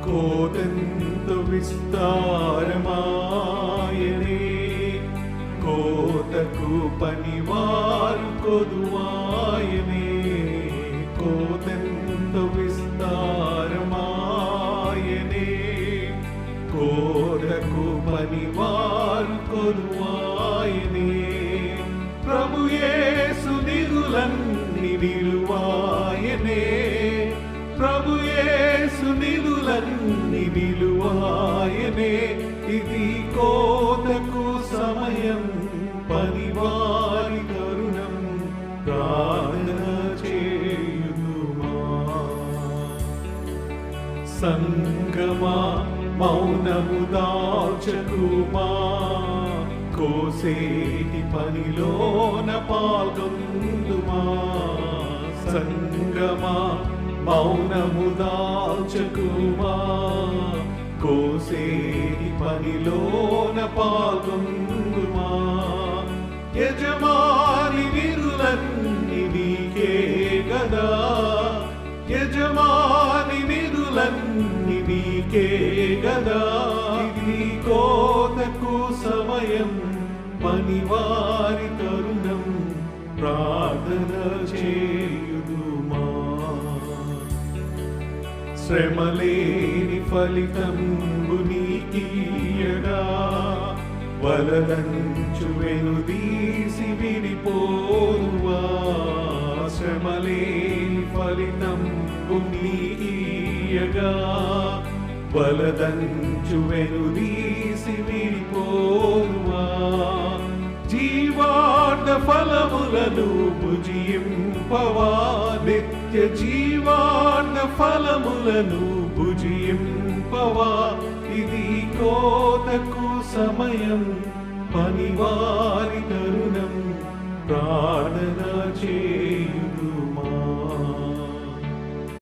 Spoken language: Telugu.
కోతెంతో విస్తారమాయనే, కోతకు పనివారు కొదువాయనే. కోతెంతో విస్తారమాయనే, కోతకు పనివారు కొదువాయనే. ప్రభు యేసు నిధులన్నీ నిలువాయనే, ప్రభు యేసు నిధులన్నీ నిలువాయనే. ఇది కోతకు సమయం, పనివారి తరుణం, ప్రార్థన చేయుదుమా. సంగమా మౌనము దాల్చకుమా, కోసేటి పనిలోన పాల్గొందుమా. సంగమా మౌనము దాల్చకుమా, కోసేటి పనిలోన పాల్గొందుమా. యజమాని నిధులన్నీ నీకే గదా, యజమాని నిధులన్నీ నీకే గదా. ఇది కోతకు సమయం, పనివారి తరుణం, ప్రార్థన చేయుదుమా. శ్రమలేని ఫలితంబు నీకీయగా, వలదంచు వెనుదీసి విడిపోదువా. శ్రమలేని ఫలితంబు నీకీయగా, వలదంచు వెనుదీసి విడిపోదువా. జీవార్థ ఫలములను భుజింపవా, నిత్య జీవార్థ ఫలములను భుజింపవా. ఇది కోతకు సమయం, పనివారి తరుణం, ప్రార్థన చే